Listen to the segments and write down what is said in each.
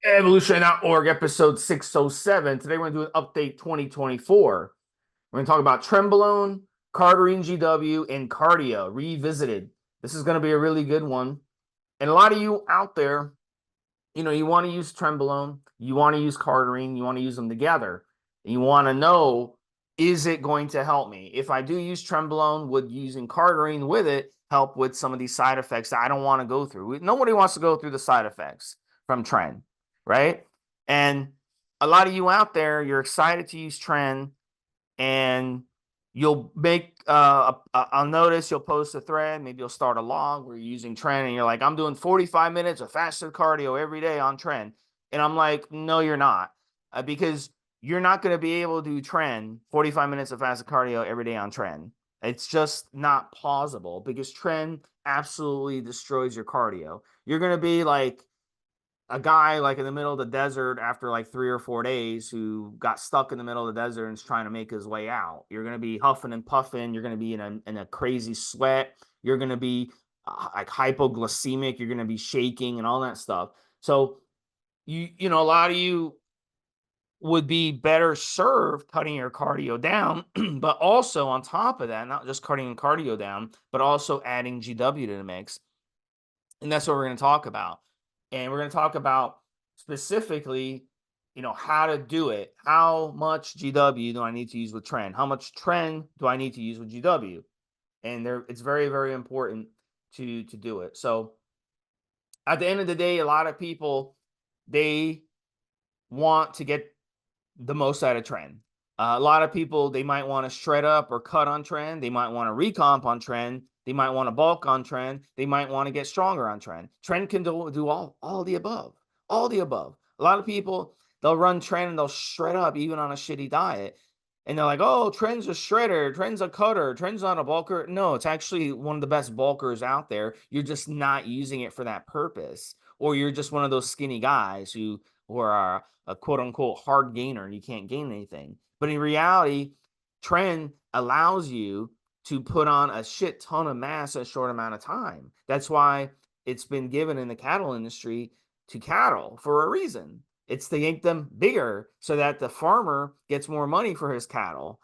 Evolutionary.org, episode 607. Today we're going to do an update 2024. We're going to talk about Trenbolone, Cardarine GW, and Cardio Revisited. This is going to be a really good one. And a lot of you out there, you want to use Trenbolone, you want to use Cardarine, you want to use them together. And you want to know, is it going to help me? If I do use Trenbolone, would using Cardarine with it help with some of these side effects that I don't want to go through? Nobody wants to go through the side effects from Tren, right? And a lot of you out there, you're excited to use Tren, and you'll make I'll notice you'll post a thread, maybe you'll start a log where you're using Tren, and you're like, I'm doing 45 minutes of fasted cardio every day on Tren. And I'm like, no, you're not, because you're not going to be able to do Tren 45 minutes of fasted cardio every day on Tren. It's just not plausible, because Tren absolutely destroys your cardio. You're going to be like a guy like in the middle of the desert after like 3 or 4 days who got stuck in the middle of the desert and is trying to make his way out. You're going to be huffing and puffing. You're going to be in a crazy sweat. You're going to be like hypoglycemic. You're going to be shaking and all that stuff. So a lot of you would be better served cutting your cardio down, but also on top of that, not just cutting cardio down, but also adding GW to the mix. And that's what we're going to talk about. And we're going to talk about specifically, how to do it. How much GW do I need to use with Tren? How much Tren do I need to use with GW? And it's very, very important to do it. So at the end of the day, a lot of people, they want to get the most out of Tren. A lot of people, they might want to shred up or cut on Tren. They might want to recomp on Tren. They might want to bulk on Tren. They might want to get stronger on Tren. Tren can do all the above. All the above. A lot of people, they'll run Tren and they'll shred up even on a shitty diet. And they're like, oh, Tren's a shredder. Tren's a cutter. Tren's not a bulker. No, it's actually one of the best bulkers out there. You're just not using it for that purpose. Or you're just one of those skinny guys who are a quote unquote hard gainer and you can't gain anything. But in reality, Tren allows you to put on a shit ton of mass in a short amount of time. That's why it's been given in the cattle industry to cattle for a reason. It's to make them bigger so that the farmer gets more money for his cattle.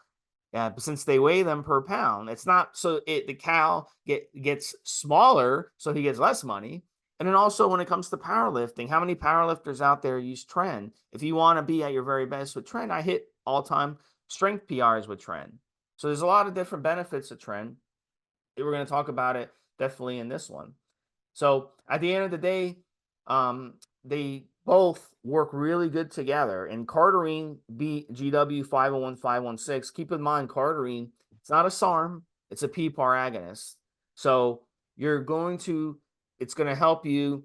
Since they weigh them per pound, it's not so the cow gets smaller so he gets less money. And then also when it comes to powerlifting, how many powerlifters out there use Tren? If you want to be at your very best with Tren, I hit all-time strength PRs with Tren. So there's a lot of different benefits of Tren. We're going to talk about it definitely in this one. So at the end of the day, they both work really good together. And Cardarine beat GW 501-516. Keep in mind, Cardarine, it's not a SARM, it's a PPAR agonist. So it's going to help you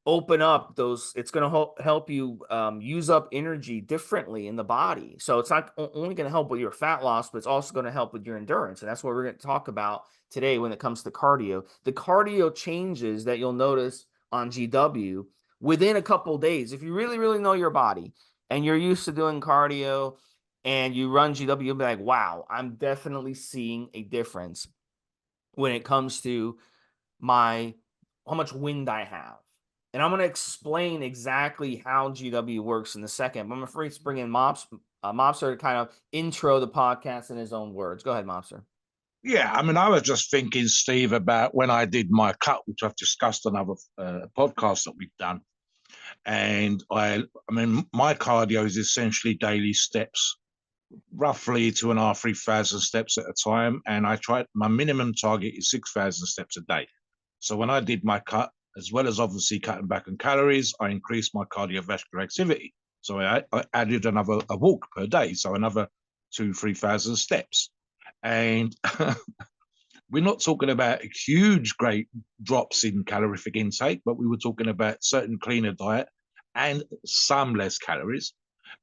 open up those. It's going to help you use up energy differently in the body. So it's not only going to help with your fat loss, but it's also going to help with your endurance. And that's what we're going to talk about today when it comes to cardio. The cardio changes that you'll notice on GW within a couple days. If you really, really know your body and you're used to doing cardio and you run GW, you'll be like, wow, I'm definitely seeing a difference when it comes to how much wind I have. And I'm going to explain exactly how GW works in a second. But I'm afraid to bring in Mobster to kind of intro the podcast in his own words. Go ahead, Mobster. Yeah, I mean, I was just thinking, Steve, about when I did my cut, which I've discussed on other podcasts that we've done. And I mean, my cardio is essentially daily steps, roughly 2.5, 3,000 steps at a time. And my minimum target is 6,000 steps a day. So when I did my cut, as well as obviously cutting back on calories, I increased my cardiovascular activity. So I added a walk per day, so another 3,000 steps. And we're not talking about huge, great drops in calorific intake, but we were talking about certain cleaner diet and some less calories.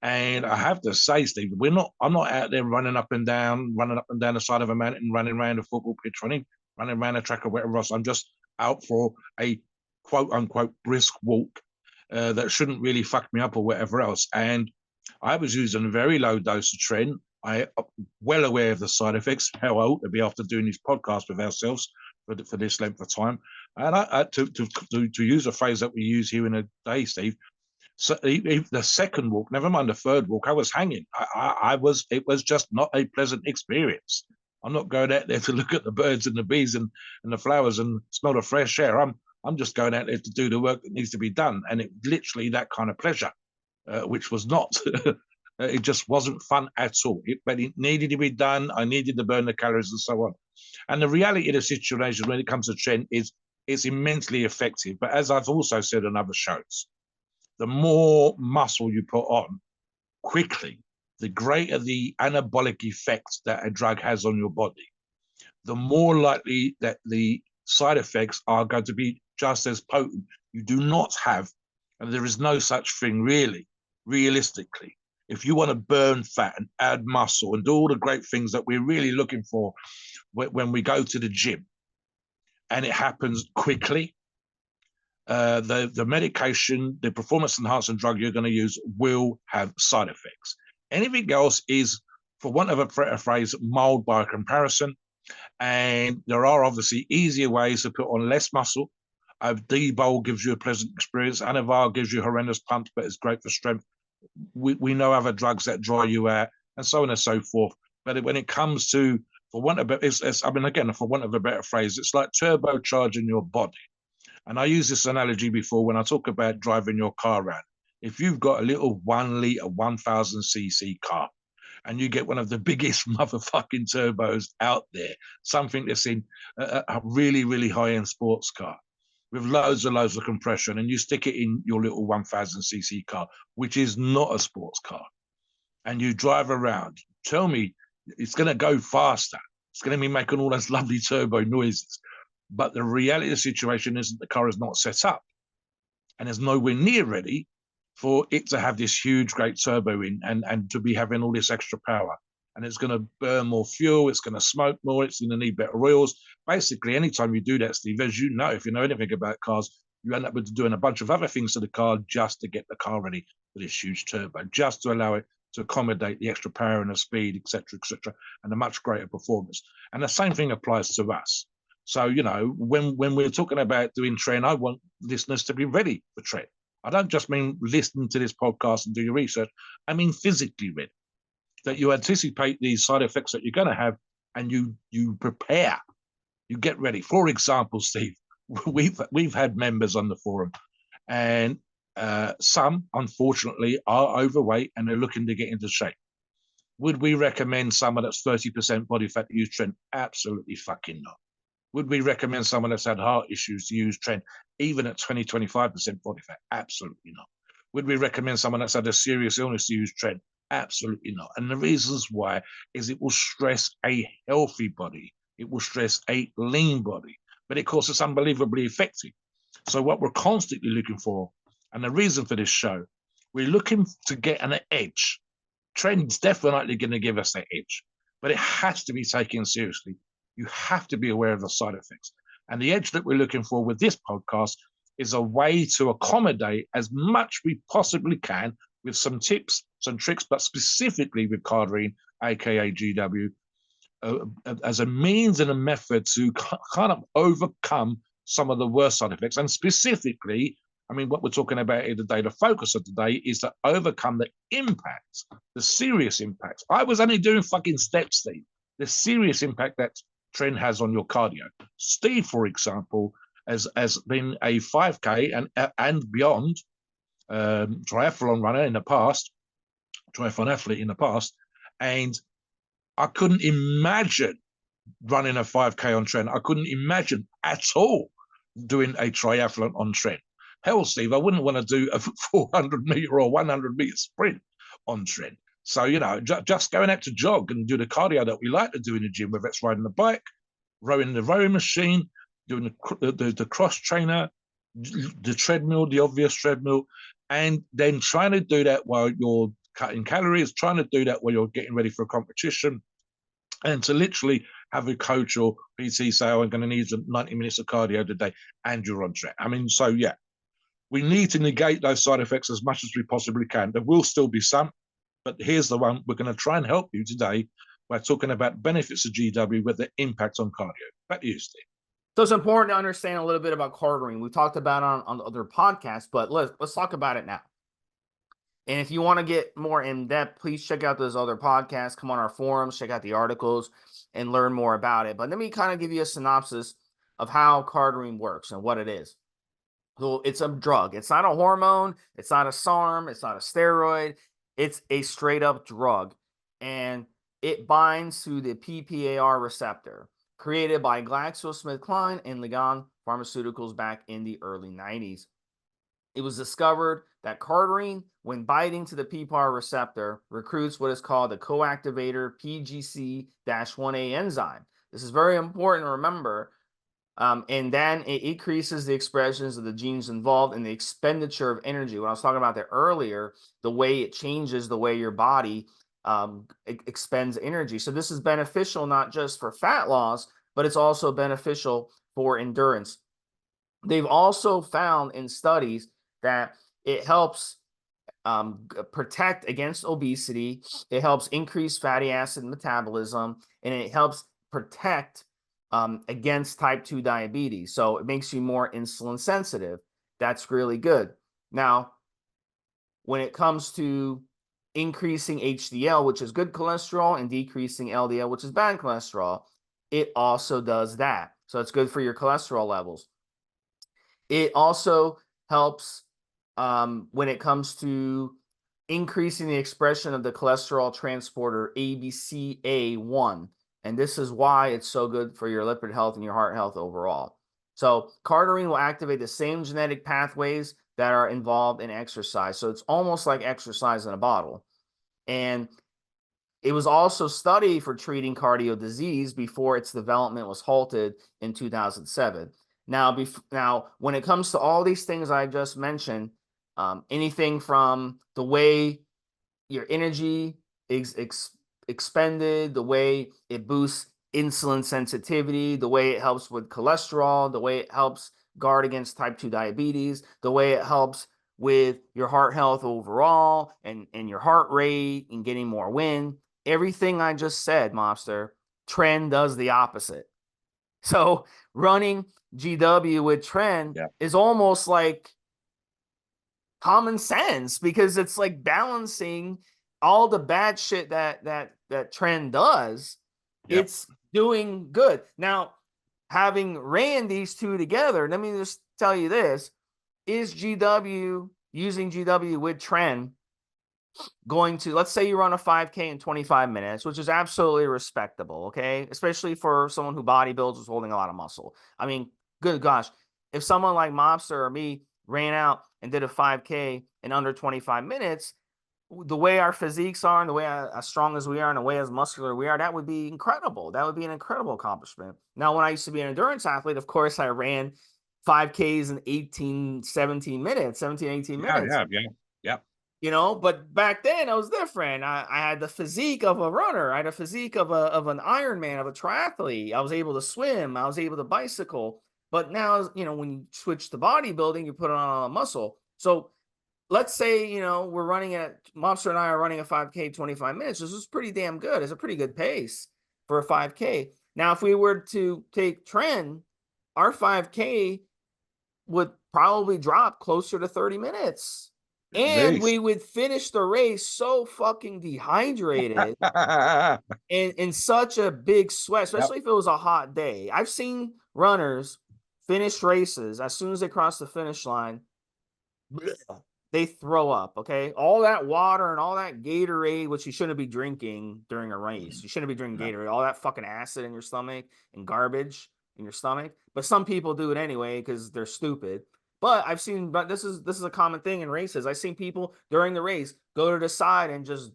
And I have to say, Steve, I'm not out there running up and down the side of a mountain, running around a football pitch, running around a track or whatever else. I'm just out for a quote unquote brisk walk that shouldn't really fuck me up or whatever else. And I was using a very low dose of Tren. I am well aware of the side effects, how I ought to be after doing this podcast with ourselves for this length of time. And to use a phrase that we use here in a day, Steve, So the second walk, never mind the third walk, I was hanging. It was just not a pleasant experience. I'm not going out there to look at the birds and the bees and the flowers and smell the fresh air. I'm just going out there to do the work that needs to be done. And it literally that kind of pleasure, which was not, it just wasn't fun at all. But it needed to be done. I needed to burn the calories and so on. And the reality of the situation when it comes to Tren is it's immensely effective. But as I've also said on other shows, the more muscle you put on quickly, the greater the anabolic effect that a drug has on your body, the more likely that the side effects are going to be just as potent. You do not have, and there is no such thing really, realistically. If you want to burn fat and add muscle and do all the great things that we're really looking for when we go to the gym, and it happens quickly, the medication, the performance enhancing drug you're going to use will have side effects. Anything else is, for want of a better phrase, mild by comparison. And there are obviously easier ways to put on less muscle. D-Bowl gives you a pleasant experience. Anavar gives you horrendous pumps, but it's great for strength. We know other drugs that dry you out, and so on and so forth. But when it comes to, for want of a better phrase, it's like turbocharging your body. And I use this analogy before when I talk about driving your car around. If you've got a little 1 liter, 1000cc car, and you get one of the biggest motherfucking turbos out there, something that's in a really, really high-end sports car with loads of compression, and you stick it in your little 1000cc car, which is not a sports car, and you drive around, tell me it's going to go faster. It's going to be making all those lovely turbo noises. But the reality of the situation is that the car is not set up and is nowhere near ready for it to have this huge, great turbo in and to be having all this extra power. And it's going to burn more fuel. It's going to smoke more. It's going to need better oils. Basically, anytime you do that, Steve, as you know, if you know anything about cars, you end up with doing a bunch of other things to the car just to get the car ready for this huge turbo, just to allow it to accommodate the extra power and the speed, etc., and a much greater performance. And the same thing applies to us. So, you know, when we're talking about doing Tren, I want listeners to be ready for Tren. I don't just mean listening to this podcast and do your research. I mean physically ready, that you anticipate these side effects that you're going to have and you prepare, you get ready. For example, Steve, we've had members on the forum, and some, unfortunately, are overweight and they're looking to get into shape. Would we recommend someone that's 30% body fat to use Tren? Absolutely fucking not. Would we recommend someone that's had heart issues to use Tren, even at 20-25% body fat? Absolutely not. Would we recommend someone that's had a serious illness to use Tren? Absolutely not. And the reasons why is it will stress a healthy body. It will stress a lean body. But of course, it's unbelievably effective. So what we're constantly looking for, and the reason for this show, we're looking to get an edge. Tren's definitely going to give us that edge, but it has to be taken seriously. You have to be aware of the side effects. And the edge that we're looking for with this podcast is a way to accommodate as much we possibly can with some tips, some tricks, but specifically with Cardarine, aka GW, as a means and a method to kind of overcome some of the worst side effects. And specifically, I mean, what we're talking about here today, the focus of today is to overcome the impacts, the serious impacts. I was only doing fucking steps, Steve. The serious impact that Tren has on your cardio. Steve, for example, has been a 5K and beyond triathlon runner in the past, triathlon athlete in the past, and I couldn't imagine running a 5K on Tren. I couldn't imagine at all doing a triathlon on Tren. Hell, Steve, I wouldn't want to do a 400-meter or 100-meter sprint on Tren. So, you know, just going out to jog and do the cardio that we like to do in the gym, whether it's riding the bike, rowing the rowing machine, doing the cross trainer, the treadmill, the obvious treadmill, and then trying to do that while you're cutting calories, trying to do that while you're getting ready for a competition, and to literally have a coach or PT say, oh, I'm going to need 90 minutes of cardio today, and you're on track. I mean, so yeah, we need to negate those side effects as much as we possibly can. There will still be some, but here's the one. We're going to try and help you today by talking about benefits of GW with the impact on cardio. Back to you, Steve. So it's important to understand a little bit about Cardarine. We talked about it on other podcasts, but let's talk about it now. And if you want to get more in depth, please check out those other podcasts, come on our forums, check out the articles, and learn more about it. But let me kind of give you a synopsis of how Cardarine works and what it is. So it's a drug. It's not a hormone. It's not a SARM. It's not a steroid. It's a straight up drug. And it binds to the PPAR receptor created by GlaxoSmithKline and Ligand Pharmaceuticals back in the early 90s. It was discovered that Cardarine, when binding to the PPAR receptor, recruits what is called the coactivator PGC-1A enzyme. This is very important to remember. And then it increases the expressions of the genes involved in the expenditure of energy. When I was talking about that earlier, the way it changes the way your body expends energy. So this is beneficial not just for fat loss, but it's also beneficial for endurance. They've also found in studies that it helps protect against obesity. It helps increase fatty acid metabolism, and it helps protect against type 2 diabetes. So it makes you more insulin sensitive. That's really good. Now, when it comes to increasing HDL, which is good cholesterol, and decreasing LDL, which is bad cholesterol, it also does that. So it's good for your cholesterol levels. It also helps when it comes to increasing the expression of the cholesterol transporter ABCA1. And this is why it's so good for your lipid health and your heart health overall. So Cardarine will activate the same genetic pathways that are involved in exercise. So it's almost like exercise in a bottle. And it was also studied for treating cardio disease before its development was halted in 2007. Now, when it comes to all these things I just mentioned, anything from the way your energy is expended, the way it boosts insulin sensitivity, the way it helps with cholesterol, the way it helps guard against type 2 diabetes, the way it helps with your heart health overall and your heart rate and getting more wind. Everything I just said, Mobster, Tren does the opposite. So running GW with Tren is almost like common sense because it's like balancing all the bad shit that Tren does. It's doing good. Now, having ran these two together, let me just tell you this: is GW using GW with Tren going to, let's say you run a 5K in 25 minutes, which is absolutely respectable, okay? Especially for someone who bodybuilds is holding a lot of muscle. I mean, good gosh, if someone like Mobster or me ran out and did a 5K in under 25 minutes, the way our physiques are and the way as strong as we are and the way as muscular we are, that would be incredible. That would be an incredible accomplishment. Now, when I used to be an endurance athlete, of course, I ran 5Ks in 18 minutes. Yeah. You know, but back then it was different. I had the physique of a runner. I had a physique of an Ironman, of a triathlete. I was able to swim. I was able to bicycle. But now, you know, when you switch to bodybuilding, you put on a muscle. So let's say, you know, we're running Mobster and I are running a 5K 25 minutes. This is pretty damn good. It's a pretty good pace for a 5K. Now, if we were to take Tren, our 5K would probably drop closer to 30 minutes. And we would finish the race so fucking dehydrated and in such a big sweat, especially if it was a hot day. I've seen runners finish races as soon as they cross the finish line, they throw up, okay? All that water and all that Gatorade, which you shouldn't be drinking during a race. You shouldn't be drinking Gatorade, all that fucking acid in your stomach and garbage in your stomach. But some people do it anyway because they're stupid. But I've seen, but this is a common thing in races. I've seen people during the race go to the side and just,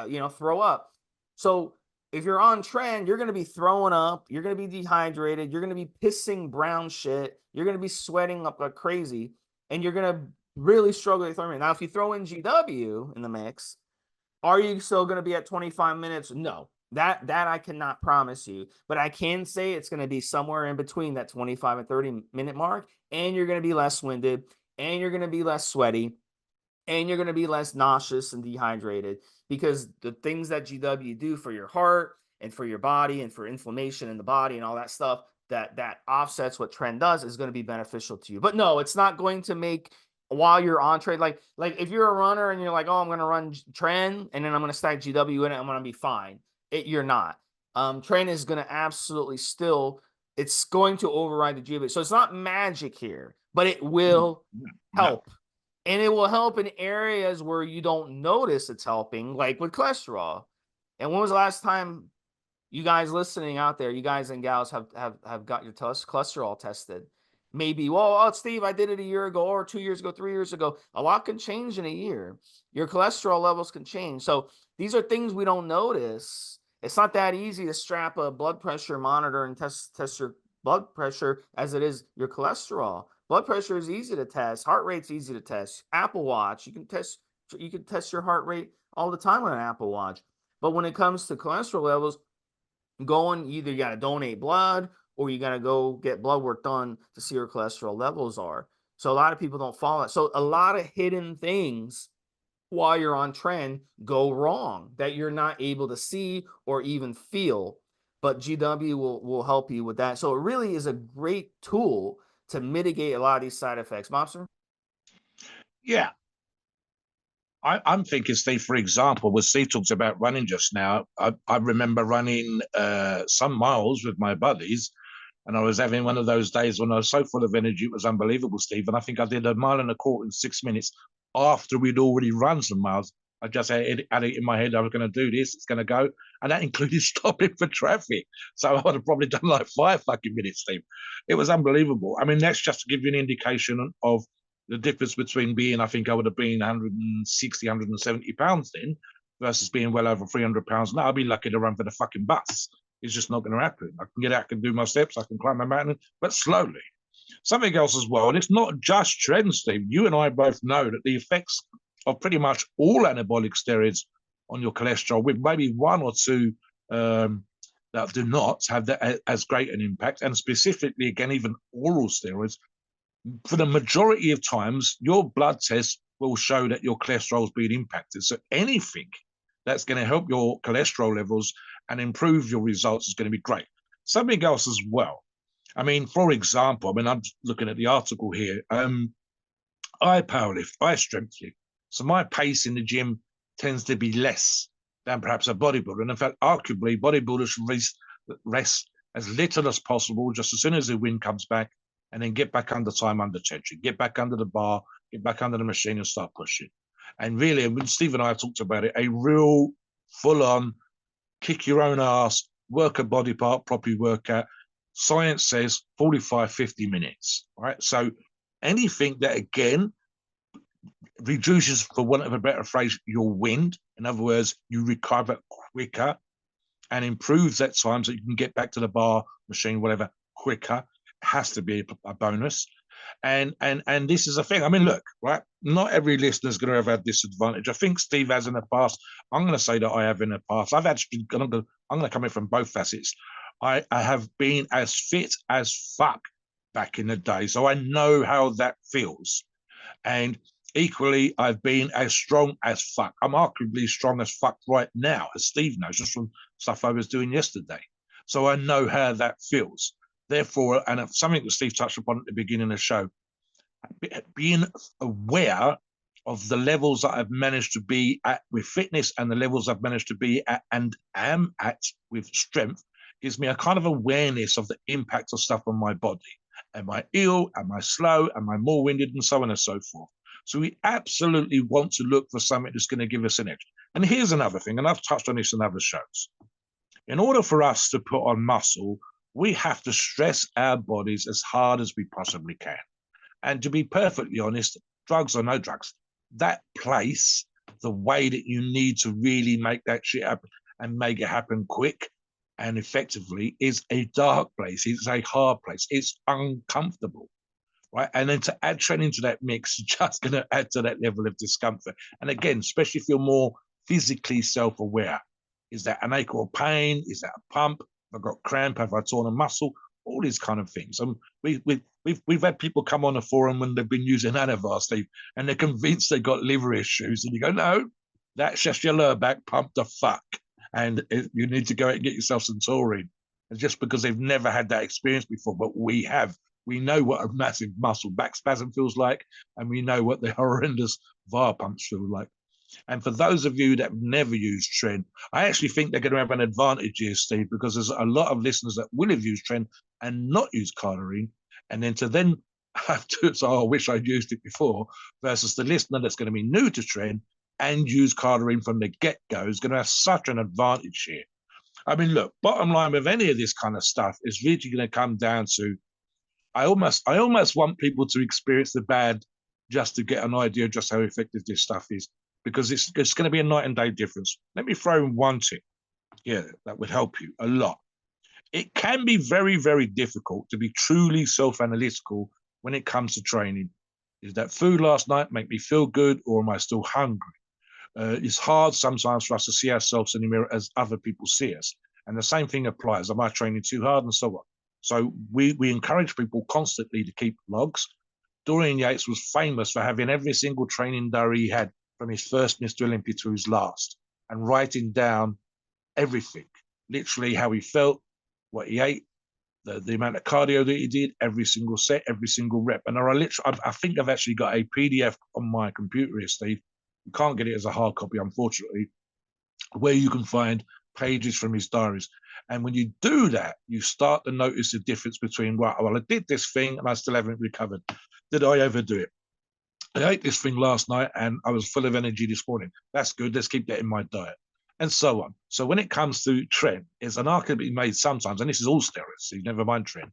you know, throw up. So if you're on Tren, you're going to be throwing up. You're going to be dehydrated. You're going to be pissing brown shit. You're going to be sweating up like crazy. And you're going to really struggle with therming. Now, if you throw in GW in the mix, are you still going to be at 25 minutes? No. That I cannot promise you, but I can say it's going to be somewhere in between that 25 and 30-minute mark, and you're going to be less winded, and you're going to be less sweaty, and you're going to be less nauseous and dehydrated because the things that GW do for your heart and for your body and for inflammation in the body and all that stuff that offsets what Tren does is going to be beneficial to you. But no, it's not going to make while you're on trade. Like if you're a runner and you're like, oh, I'm gonna run Tren and then I'm gonna stack GW in it, I'm gonna be fine. You're not. Tren is gonna absolutely still. It's going to override the GW. So it's not magic here, but it will No. help. And it will help in areas where you don't notice it's helping, like with cholesterol. And when was the last time you guys listening out there, you guys and gals have got your cholesterol tested? Maybe, well, oh, Steve, I did it a year ago or 2 years ago, 3 years ago. A lot can change in a year. Your cholesterol levels can change. So these are things we don't notice. It's not that easy to strap a blood pressure monitor and test your blood pressure as it is your cholesterol. Blood pressure is easy to test. Heart rate's easy to test. Apple Watch, you can test your heart rate all the time on an Apple Watch. But when it comes to cholesterol levels, either you got to donate blood or you got to go get blood work done to see your cholesterol levels are. So a lot of people don't follow it. So a lot of hidden things while you're on Tren go wrong that you're not able to see or even feel. But GW will help you with that. So it really is a great tool to mitigate a lot of these side effects. Mobster? Yeah. I'm thinking, Steve, for example, when Steve talks about running just now, I remember running some miles with my buddies, and I was having one of those days when I was so full of energy, it was unbelievable, Steve. And I think I did 1.25 miles in 6 minutes after we'd already run some miles. I just had it in my head, I was going to do this, it's going to go. And that included stopping for traffic. So I would have probably done like 5 fucking minutes, Steve. It was unbelievable. I mean, that's just to give you an indication of the difference between being, I think I would have been 160, 170 pounds then versus being well over 300 pounds. Now I'll be lucky to run for the fucking bus. It's just not going to happen. I can get out, I can do my steps, I can climb a mountain, but slowly. Something else as well, and it's not just Tren, Steve. You and I both know that the effects of pretty much all anabolic steroids on your cholesterol, with maybe one or two that do not have that as great an impact, and specifically, again, even oral steroids, for the majority of times, your blood test will show that your cholesterol is being impacted. So anything that's going to help your cholesterol levels and improve your results is going to be great. Something else as well. I mean, for example, I'm looking at the article here. I powerlift, I strength lift. So my pace in the gym tends to be less than perhaps a bodybuilder. And in fact, arguably, bodybuilders should rest as little as possible just as soon as the wind comes back, and then get back under time, under tension, get back under the bar, get back under the machine and start pushing. And really, when Steve and I talked about it, a real full-on kick your own ass, work a body part, properly workout. Science says 45, 50 minutes, right? So anything that, again, reduces, for want of a better phrase, your wind, in other words, you recover quicker and improves that time so you can get back to the bar, machine, whatever, quicker, has to be a bonus. And this is a thing. I mean, look, right? Not every listener is going to have a disadvantage. I think Steve has in the past. I'm going to say that I have in the past. I'm going to come in from both facets. I have been as fit as fuck back in the day, so I know how that feels. And equally, I've been as strong as fuck. I'm arguably strong as fuck right now, as Steve knows, just from stuff I was doing yesterday. So I know how that feels. Therefore, and something that Steve touched upon at the beginning of the show, being aware of the levels that I've managed to be at with fitness and the levels I've managed to be at and am at with strength gives me a kind of awareness of the impact of stuff on my body. Am I ill? Am I slow? Am I more winded? And so on and so forth. So we absolutely want to look for something that's going to give us an edge. And here's another thing, and I've touched on this in other shows. In order for us to put on muscle, we have to stress our bodies as hard as we possibly can. And to be perfectly honest, drugs or no drugs, that place, the way that you need to really make that shit happen and make it happen quick and effectively, is a dark place. It's a hard place. It's uncomfortable, right? And then to add training to that mix, just going to add to that level of discomfort. And again, especially if you're more physically self-aware. Is that an ache or pain? Is that a pump? Have I got cramp? Have I torn a muscle? All these kind of things. We've had people come on a forum when they've been using Anavar, Steve, and they're convinced they got liver issues. And you go, no, that's just your lower back pumped the fuck. And you need to go out and get yourself some taurine. And just because they've never had that experience before, but we have. We know what a massive muscle back spasm feels like, and we know what the horrendous VAR pumps feel like. And for those of you that have never used Tren, I actually think they're going to have an advantage here, Steve, because there's a lot of listeners that will have used Tren and not used Cardarine. And then to then have to, so I wish I'd used it before, versus the listener that's going to be new to Tren and use Cardarine from the get-go is going to have such an advantage here. I mean, look, bottom line with any of this kind of stuff is really going to come down to I almost want people to experience the bad just to get an idea of just how effective this stuff is, because it's going to be a night and day difference. Let me throw in one tip here that would help you a lot. It can be very, very difficult to be truly self-analytical when it comes to training. Is that food last night make me feel good, or am I still hungry? It's hard sometimes for us to see ourselves in the mirror as other people see us. And the same thing applies. Am I training too hard, and so on? So we encourage people constantly to keep logs. Dorian Yates was famous for having every single training diary he had from his first Mr. Olympia to his last, and writing down everything, literally how he felt, what he ate, the amount of cardio that he did, every single set, every single rep. And I think I've actually got a PDF on my computer here, Steve. You can't get it as a hard copy, unfortunately, where you can find pages from his diaries. And when you do that, you start to notice the difference between, well, I did this thing and I still haven't recovered. Did I overdo it? I ate this thing last night and I was full of energy this morning. That's good. Let's keep that in my diet. And so on. So when it comes to Tren, it's an argument made sometimes, and this is all steroids, so never mind Tren.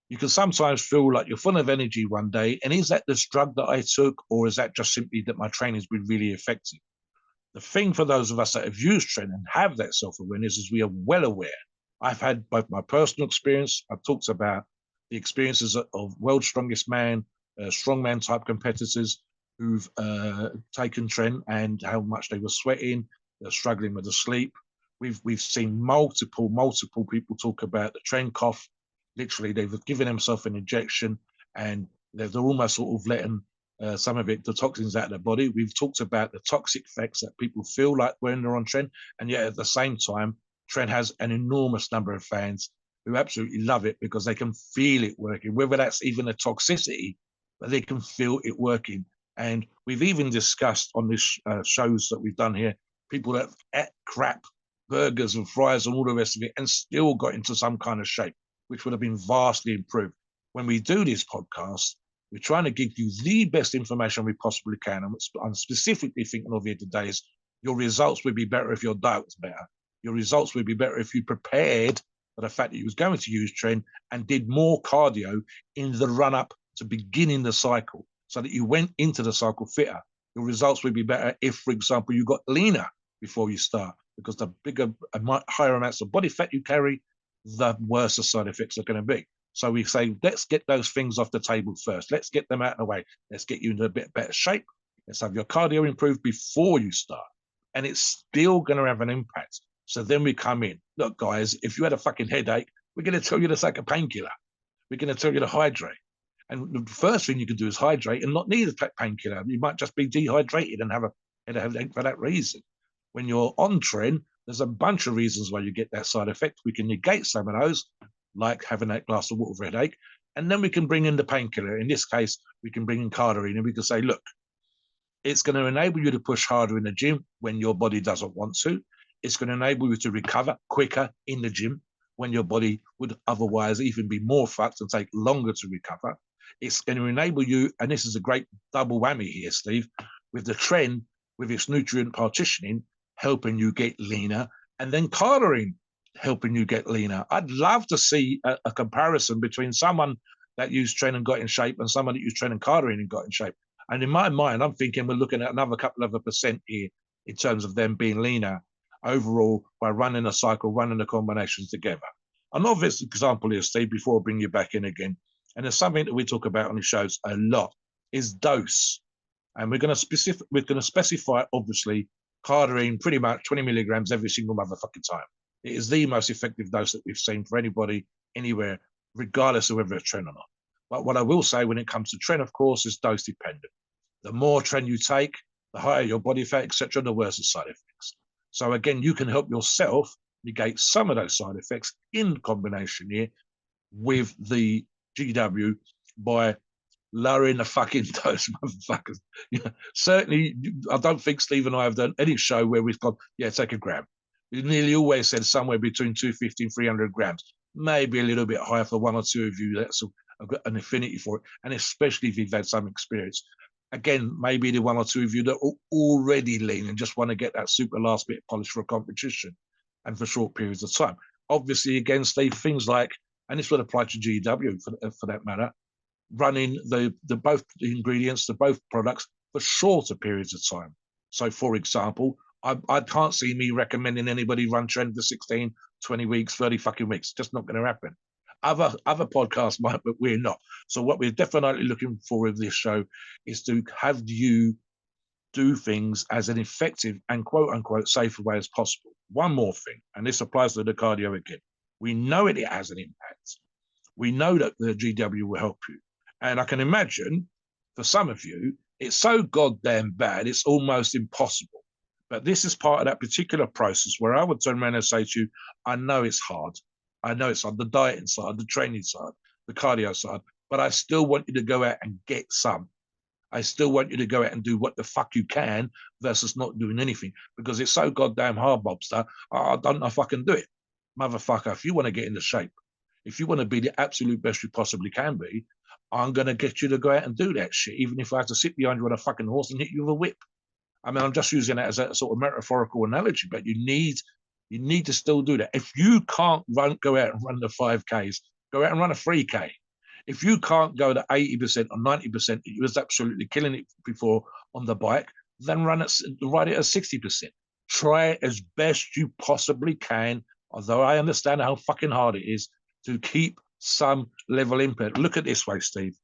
You can sometimes feel like you're full of energy one day, and is that this drug that I took, or is that just simply that my training's been really effective? The thing for those of us that have used Tren and have that self-awareness is we are well aware. I've had both my personal experience, I've talked about the experiences of world's strongest man, strongman type competitors who've taken Tren and how much they were sweating, they're struggling with the sleep. We've seen multiple people talk about the Tren cough. Literally, they've given themselves an injection and they're almost sort of letting some of it, the toxins out of their body. We've talked about the toxic effects that people feel like when they're on Tren, and yet at the same time, Tren has an enormous number of fans who absolutely love it because they can feel it working, whether that's even a toxicity, but they can feel it working. And we've even discussed on this shows that we've done here, people that ate crap, burgers and fries and all the rest of it, and still got into some kind of shape, which would have been vastly improved. When we do this podcast, we're trying to give you the best information we possibly can. And I'm specifically thinking of here today is your results would be better if your diet was better. Your results would be better if you prepared for the fact that you was going to use Tren and did more cardio in the run-up to beginning the cycle so that you went into the cycle fitter. Your results would be better if, for example, you got leaner before you start, because the bigger, higher amounts of body fat you carry, the worse the side effects are going to be. So we say, let's get those things off the table first. Let's get them out of the way. Let's get you into a bit better shape. Let's have your cardio improved before you start. And it's still going to have an impact. So then we come in. Look, guys, if you had a fucking headache, we're going to tell you to take a painkiller. We're going to tell you to hydrate. And the first thing you can do is hydrate and not need a painkiller. You might just be dehydrated and have a headache for that reason. When you're on Tren, there's a bunch of reasons why you get that side effect. We can negate some of those, like having that glass of water for headache, and then we can bring in the painkiller. In this case, we can bring in Cardarine, and we can say, look, it's going to enable you to push harder in the gym when your body doesn't want to. It's going to enable you to recover quicker in the gym when your body would otherwise even be more fucked and take longer to recover. It's going to enable you, and this is a great double whammy here, Steve, with the Tren, with its nutrient partitioning, helping you get leaner, and then Cardarine helping you get leaner. I'd love to see a comparison between someone that used Tren and got in shape and someone that used Tren and Cardarine and got in shape. And in my mind, I'm thinking we're looking at another couple of % here in terms of them being leaner overall by running a cycle, running the combinations together. An obvious example here, Steve, before I bring you back in again, and it's something that we talk about on the shows a lot, is dose. And we're going to specify, obviously, Cardarine pretty much 20 milligrams every single motherfucking time. It is the most effective dose that we've seen for anybody, anywhere, regardless of whether it's Tren or not. But what I will say when it comes to Tren, of course, is dose dependent. The more Tren you take, the higher your body fat, etc., the worse the side effects. So again, you can help yourself negate some of those side effects in combination here with the GW by lowering the fucking dose, motherfuckers. Certainly, I don't think Steve and I have done any show where we've gone, yeah, take a gram. We nearly always said somewhere between 250 and 300 grams, maybe a little bit higher for one or two of you. That's an affinity for it, and especially if you've had some experience. Again, maybe the one or two of you that are already lean and just want to get that super last bit of polish for a competition and for short periods of time. Obviously, again, Steve, things like, and this would apply to GW for that matter, running the both the ingredients, the both products for shorter periods of time. So, for example, I can't see me recommending anybody run Tren for 16, 20 weeks, 30 fucking weeks. Just not going to happen. Other podcasts might, but we're not. So what we're definitely looking for with this show is to have you do things as an effective and quote unquote safe way as possible. One more thing, and this applies to the cardio again. We know it has an impact. We know that the GW will help you. And I can imagine for some of you, it's so goddamn bad, it's almost impossible. But this is part of that particular process where I would turn around and say to you, I know it's hard. I know it's on the dieting side, the training side, the cardio side, but I still want you to go out and get some. I still want you to go out and do what the fuck you can versus not doing anything because it's so goddamn hard, Mobster. I don't know if I can do it. Motherfucker, if you want to get into shape, if you want to be the absolute best you possibly can be, I'm going to get you to go out and do that shit, even if I have to sit behind you on a fucking horse and hit you with a whip. I mean, I'm just using that as a sort of metaphorical analogy, but you need to still do that. If you can't go out and run the 5Ks, go out and run a 3K. If you can't go to 80% or 90%, you was absolutely killing it before on the bike, then ride it at 60%. Try it as best you possibly can, although I understand how fucking hard it is to keep some level input. Look at this way, Steve.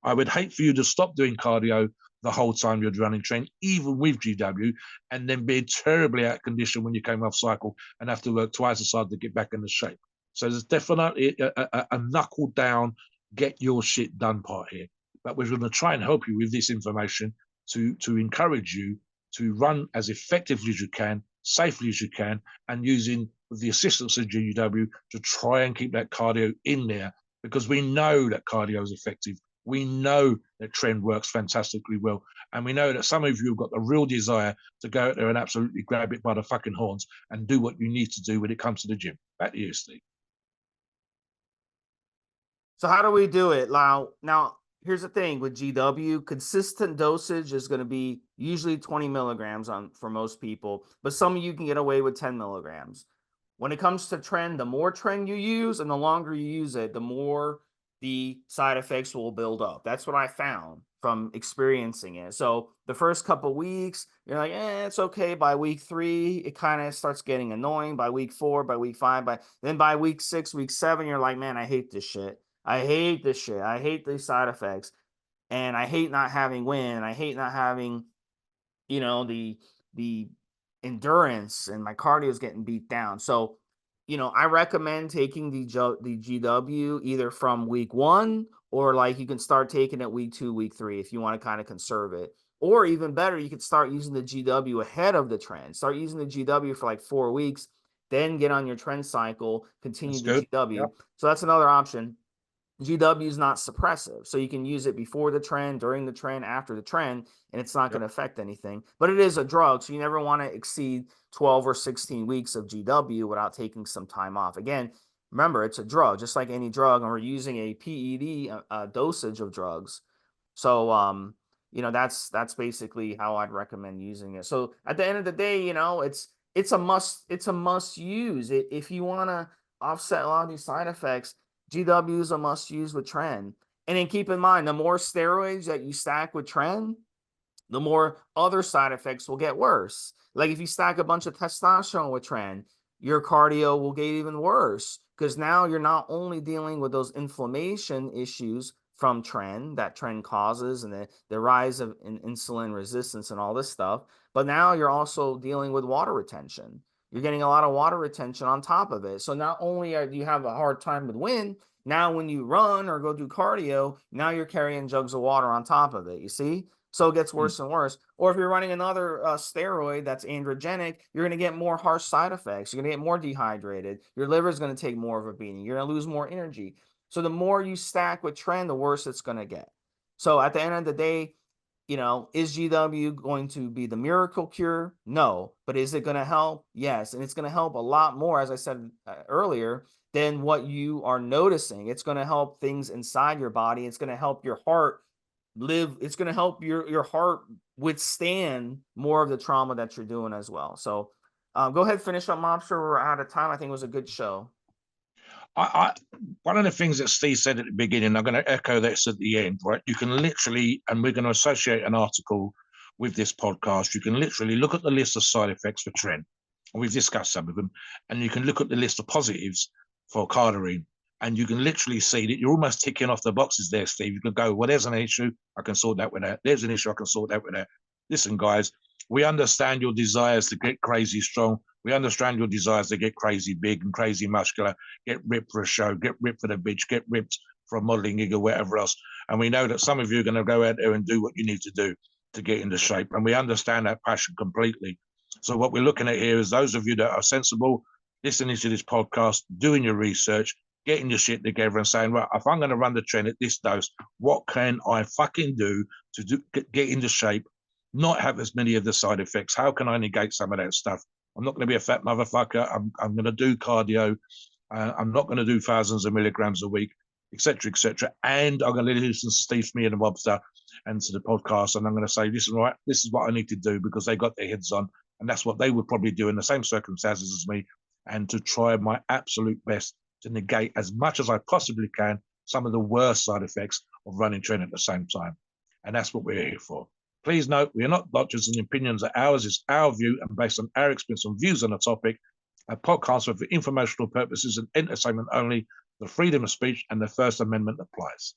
I would hate for you to stop doing cardio the whole time you're running Tren, even with GW, and then be terribly out of condition when you came off cycle and have to work twice as hard to get back into shape. So there's definitely a knuckle down, get your shit done part here. But we're going to try and help you with this information to encourage you to run as effectively as you can, safely as you can, and using the assistance of GW to try and keep that cardio in there because we know that cardio is effective. We know that Tren works fantastically well. And we know that some of you have got the real desire to go out there and absolutely grab it by the fucking horns and do what you need to do when it comes to the gym. Back to you, Steve. So how do we do it? Now, here's the thing with GW, consistent dosage is going to be usually 20 milligrams for most people, but some of you can get away with 10 milligrams. When it comes to Tren, the more Tren you use and the longer you use it, the more the side effects will build up. That's what I found from experiencing it. So the first couple of weeks, you're like, it's okay. By week 3, it kind of starts getting annoying. By week 4, by week 5, then by week 6, week 7, you're like, man, I hate this shit. I hate this shit. I hate these side effects. And I hate not having wind. I hate not having, the endurance, and my cardio is getting beat down. So, I recommend taking the GW either from week 1 or like you can start taking it week 2, week 3 if you want to kind of conserve it. Or even better, you could start using the GW ahead of the Tren. Start using the GW for like 4 weeks, then get on your Tren cycle, continue the GW. Yep. So that's another option. GW is not suppressive, so you can use it before the Tren, during the Tren, after the Tren, and it's not going to affect anything. But it is a drug, so you never want to exceed 12 or 16 weeks of GW without taking some time off. Again, remember, it's a drug, just like any drug, and we're using a PED dosage of drugs. So, that's basically how I'd recommend using it. So at the end of the day, it's a must use. If you want to offset a lot of these side effects, GW is a must use with Tren. And then keep in mind, the more steroids that you stack with Tren, the more other side effects will get worse. Like if you stack a bunch of testosterone with Tren, your cardio will get even worse because now you're not only dealing with those inflammation issues from Tren that Tren causes and the rise of insulin resistance and all this stuff, but now you're also dealing with water retention. You're getting a lot of water retention on top of it. So not only do you have a hard time with wind, now when you run or go do cardio, now you're carrying jugs of water on top of it, you see? So it gets worse and worse. Or if you're running another steroid that's androgenic, you're going to get more harsh side effects. You're going to get more dehydrated. Your liver is going to take more of a beating. You're going to lose more energy. So the more you stack with Tren, the worse it's going to get. So at the end of the day, you know, is GW going to be the miracle cure? No. But is it going to help? Yes. And it's going to help a lot more, as I said earlier, than what you are noticing. It's going to help things inside your body. It's going to help your heart live. It's going to help your heart withstand more of the trauma that you're doing as well. So go ahead, finish up, Mobster. We're out of time. I think it was a good show. One of the things that Steve said at the beginning, I'm going to echo this at the end, right? You can literally, and we're going to associate an article with this podcast, you can literally look at the list of side effects for Tren, and we've discussed some of them, and you can look at the list of positives for Cardarine, and you can literally see that you're almost ticking off the boxes there, Steve. You can go, well, there's an issue, I can sort that with that. There's an issue, I can sort that with that. Listen, guys, we understand your desires to get crazy strong. We understand your desires to get crazy big and crazy muscular, get ripped for a show, get ripped for the beach, get ripped for a modeling gig or whatever else. And we know that some of you are going to go out there and do what you need to do to get into shape. And we understand that passion completely. So what we're looking at here is those of you that are sensible, listening to this podcast, doing your research, getting your shit together and saying, right, if I'm going to run the Tren at this dose, what can I fucking do to get into shape, not have as many of the side effects? How can I negate some of that stuff? I'm not going to be a fat motherfucker. I'm going to do cardio. I'm not going to do thousands of milligrams a week, etc., etc. And I'm going to listen to Stevesmi and Da Mobster and to the podcast. And I'm going to say, listen, right, this is what I need to do because they got their heads on. And that's what they would probably do in the same circumstances as me. And to try my absolute best to negate as much as I possibly can some of the worst side effects of running Tren at the same time. And that's what we're here for. Please note, we are not doctors and the opinions are ours. Is our view and based on our experience and views on the topic. A podcast are for informational purposes and entertainment only. The freedom of speech and the First Amendment applies.